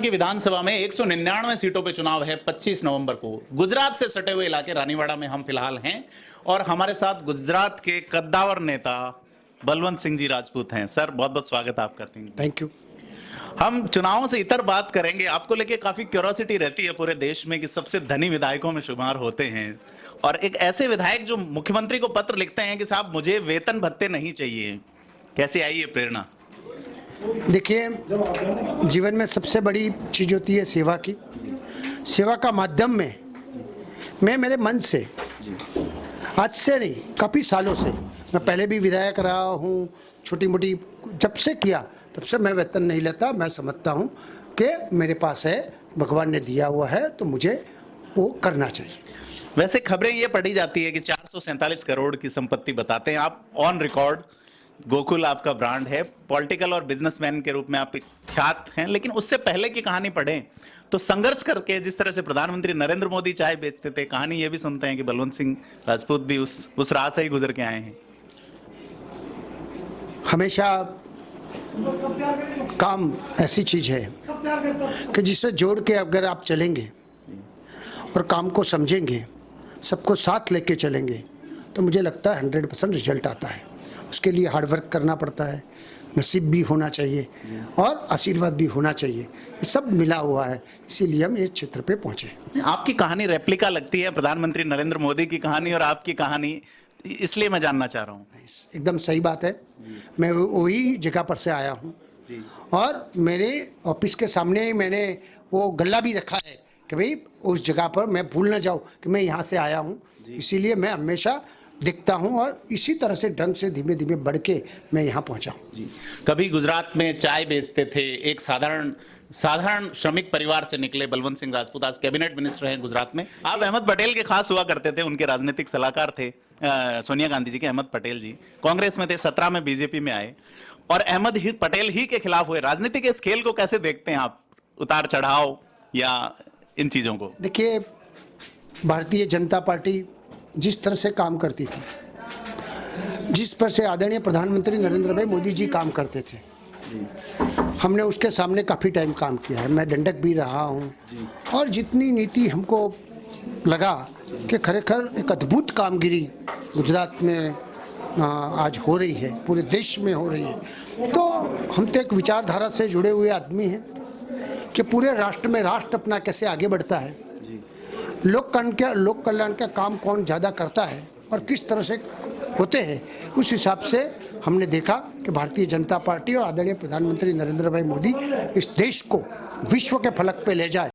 की विधानसभा में 199 सीटों पे चुनाव है 25 नवंबर को। गुजरात से सटे हुए इलाके रानीवाड़ा में हम फिलहाल हैं और हमारे साथ गुजरात के कद्दावर नेता बलवंत सिंह जी राजपूत हैं। सर, बहुत बहुत स्वागत आप करते हैं। Thank you. हम चुनावों से इतर बात करेंगे। आपको लेके काफी क्यूरियोसिटी रहती है पूरे देश में कि सबसे धनी विधायकों में शुमार होते हैं और एक ऐसे विधायक जो मुख्यमंत्री को पत्र लिखते हैं कि साहब मुझे वेतन भत्ते नहीं चाहिए। कैसे आई ये प्रेरणा? देखिए, जीवन में सबसे बड़ी चीज़ होती है सेवा की। सेवा का माध्यम में मैं मेरे मन से, आज से नहीं काफ़ी सालों से, मैं पहले भी विधायक रहा हूँ, छोटी मोटी जब से किया तब से मैं वेतन नहीं लेता। मैं समझता हूँ कि मेरे पास है, भगवान ने दिया हुआ है तो मुझे वो करना चाहिए। वैसे खबरें ये पढ़ी जाती है कि 447 करोड़ की संपत्ति बताते हैं आप। ऑन रिकॉर्ड गोकुल आपका ब्रांड है, पॉलिटिकल और बिजनेसमैन के रूप में आप ख्यात हैं, लेकिन उससे पहले की कहानी पढ़ें तो संघर्ष करके जिस तरह से प्रधानमंत्री नरेंद्र मोदी चाय बेचते थे, कहानी ये भी सुनते हैं कि बलवंत सिंह राजपूत भी उस राह से ही गुजर के आए हैं। हमेशा काम ऐसी चीज़ है कि जिससे जोड़ के अगर आप चलेंगे और काम को समझेंगे, सबको साथ लेके चलेंगे, तो मुझे लगता है 100% रिजल्ट आता है। उसके लिए हार्ड वर्क करना पड़ता है, नसीब भी होना चाहिए और आशीर्वाद भी होना चाहिए। ये सब मिला हुआ है, इसीलिए हम इस क्षेत्र पे पहुंचे। आपकी कहानी रेप्लिका लगती है प्रधानमंत्री नरेंद्र मोदी की कहानी और आपकी कहानी, इसलिए मैं जानना चाह रहा हूँ। एकदम सही बात है। मैं वही जगह पर से आया हूँ और मेरे ऑफिस के सामने ही मैंने वो गल्ला भी रखा है कि भाई उस जगह पर मैं भूल ना जाऊँ कि मैं यहाँ से आया हूँ। इसीलिए मैं हमेशा दिखता हूँ और इसी तरह से ढंग से धीमे धीमे बढ़ के मैं यहाँ पहुँचा। कभी गुजरात में चाय बेचते थे, एक साधारण श्रमिक परिवार से निकले बलवंत सिंह राजपूत आज कैबिनेट मिनिस्टर हैं गुजरात में। आप अहमद पटेल के खास हुआ करते थे, उनके राजनीतिक सलाहकार थे सोनिया गांधी जी के। अहमद पटेल जी कांग्रेस में थे, 17 में बीजेपी में आए और अहमद पटेल ही के खिलाफ हुए। राजनीति के स्केल को कैसे देखते हैं आप, उतार चढ़ाव या इन चीजों को? देखिए, भारतीय जनता पार्टी जिस तरह से काम करती थी, जिस पर से आदरणीय प्रधानमंत्री नरेंद्र भाई मोदी जी काम करते थे, हमने उसके सामने काफ़ी टाइम काम किया है। मैं दंडक भी रहा हूँ और जितनी नीति हमको लगा कि खरेखर एक अद्भुत कामगिरी गुजरात में आज हो रही है, पूरे देश में हो रही है, तो हम तो एक विचारधारा से जुड़े हुए आदमी हैं कि पूरे राष्ट्र में राष्ट्र अपना कैसे आगे बढ़ता है, लोक कल्याण का काम कौन ज़्यादा करता है और किस तरह से होते हैं, उस हिसाब से हमने देखा कि भारतीय जनता पार्टी और आदरणीय प्रधानमंत्री नरेंद्र भाई मोदी इस देश को विश्व के फलक पे ले जाए।